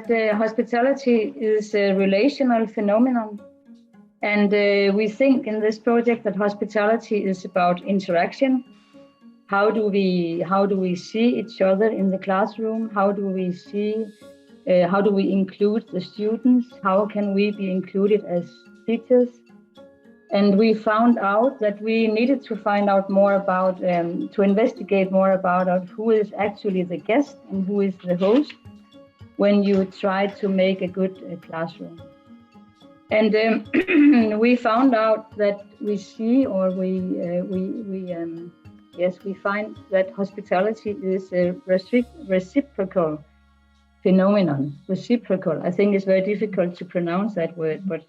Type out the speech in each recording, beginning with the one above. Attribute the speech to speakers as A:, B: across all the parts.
A: that hospitality is a relational phenomenon. And we think in this project that hospitality is about interaction. How do we see each other in the classroom? How do we include the students? How can we be included as teachers? And we found out that we needed to find out more about, to investigate more about who is actually the guest and who is the host when you try to make a good classroom. And we found out that we find that hospitality is a reciprocal phenomenon. Reciprocal, I think it's very difficult to pronounce that word, but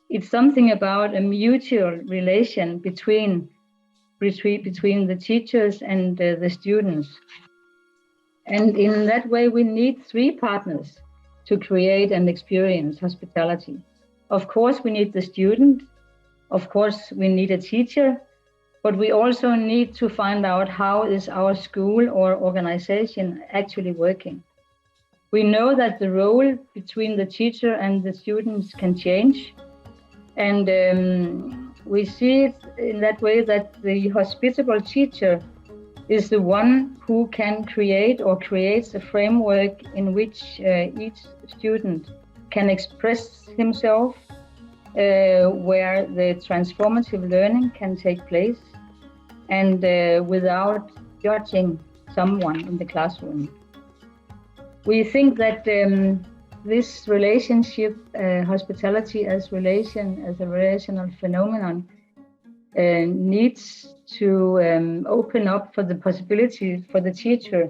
A: it's something about a mutual relation between the teachers and the students. And in that way, we need three partners to create and experience hospitality. Of course, we need the student. Of course, we need a teacher, but we also need to find out how is our school or organization actually working. We know that the role between the teacher and the students can change. And we see it in that way that the hospitable teacher is the one who can create or creates a framework in which each student can express himself, where the transformative learning can take place, and without judging someone in the classroom. We think that this relationship, hospitality as a relational phenomenon, needs to open up for the possibility for the teacher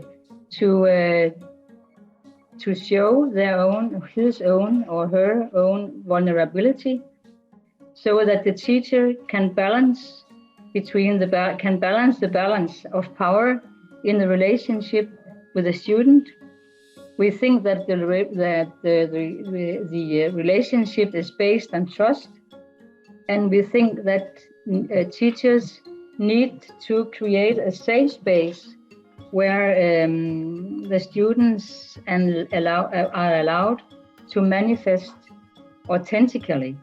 A: to show his own or her own vulnerability, so that the teacher can balance the balance of power in the relationship with the student. We think that the relationship is based on trust, and we think that teachers need to create a safe space where the students are allowed to manifest authentically,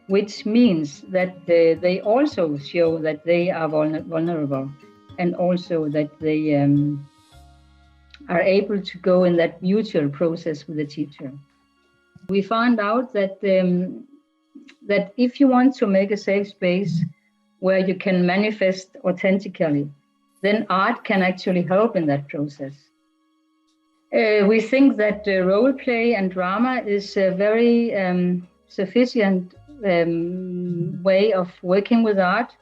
A: which means that they also show that they are vulnerable, and also that they are able to go in that mutual process with the teacher. We found out that that if you want to make a safe space where you can manifest authentically, then art can actually help in that process. We think that role play and drama is a very sufficient way of working with art.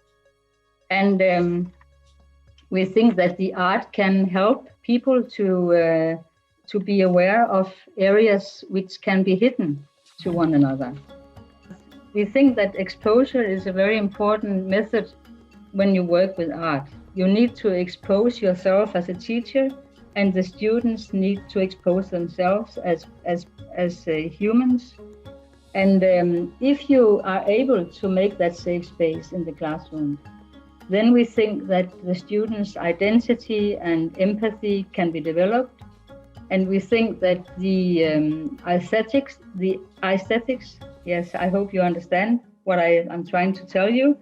A: And we think that the art can help people to be aware of areas which can be hidden to one another. We think that exposure is a very important method when you work with art. You need to expose yourself as a teacher, and the students need to expose themselves as humans. And if you are able to make that safe space in the classroom, then we think that the students' identity and empathy can be developed. And we think that the aesthetics, yes, I hope you understand what I'm trying to tell you,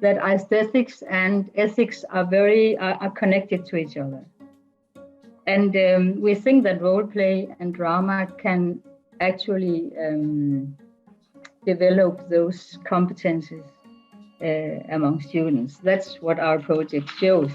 A: that aesthetics and ethics are connected to each other. And we think that role play and drama can actually develop those competences among students. That's what our project shows.